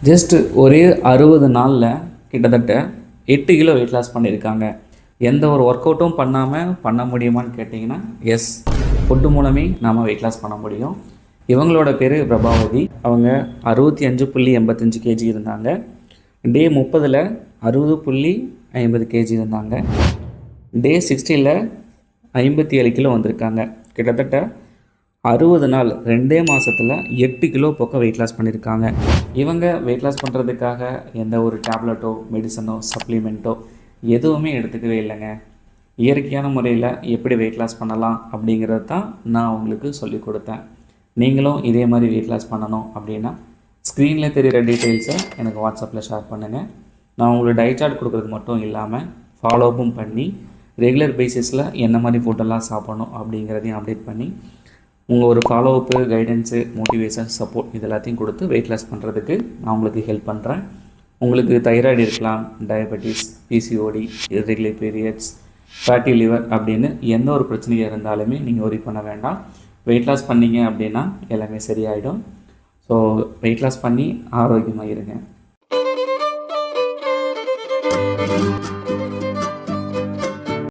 Just ஒரே 60 நாளில் கிட்டத்தட்ட 8 கிலோ வெயிட் லாஸ் பண்ணியிருக்காங்க. எந்த ஒரு ஒர்க் அவுட்டும் பண்ண முடியுமான்னு கேட்டிங்கன்னா எஸ், ஃபுட்டு மூலமே நாம் வெயிட் லாஸ் பண்ண முடியும். இவங்களோட பேர் பிரபாவதி. அவங்க 65.85 கேஜி இருந்தாங்க. டே 30ல் 60.50 கேஜி இருந்தாங்க. டே 60ல் 57 கிலோ வந்திருக்காங்க. கிட்டத்தட்ட 60 நாள் 2 மாதத்தில் 8 கிலோ பக்கம் வெயிட் லாஸ் பண்ணியிருக்காங்க. இவங்க வெயிட் லாஸ் பண்ணுறதுக்காக எந்த ஒரு டேப்லெட்டோ மெடிசனோ சப்ளிமெண்ட்டோ எதுவுமே எடுத்துக்கவே இல்லைங்க. இயற்கையான முறையில் எப்படி வெயிட் லாஸ் பண்ணலாம் அப்படிங்கிறது தான் நான் உங்களுக்கு சொல்லிக் கொடுத்தேன். நீங்களும் இதே மாதிரி வெயிட் லாஸ் பண்ணணும் அப்படின்னா ஸ்க்ரீனில் தெரிகிற டீட்டெயில்ஸை எனக்கு வாட்ஸ்அப்பில் ஷேர் பண்ணுங்கள். நான் உங்களுக்கு டயட் சார்ட் கொடுக்குறது மட்டும் இல்லாமல் ஃபாலோஅப்பும் பண்ணி ரெகுலர் பேசிஸில் என்ன மாதிரி ஃபுட்டெல்லாம் சாப்பிடணும் அப்படிங்கிறதையும் அப்டேட் பண்ணி உங்கள் ஒரு ஃபாலோஅப்பு, கைடன்ஸு, மோட்டிவேஷன், சப்போர்ட் இது எல்லாத்தையும் கொடுத்து வெயிட் லாஸ் பண்ணுறதுக்கு நான் உங்களுக்கு ஹெல்ப் பண்ணுறேன். உங்களுக்கு தைராய்டு இருக்கலாம், diabetes, PCOD, irregular periods, fatty liver அப்படின்னு எந்த ஒரு பிரச்சனையாக இருந்தாலுமே நீங்கள் ஒரி பண்ண வேண்டாம். வெயிட் லாஸ் பண்ணிங்க அப்படின்னா எல்லாமே சரியாயிடும். ஸோ வெயிட் லாஸ் பண்ணி ஆரோக்கியமாக இருங்க.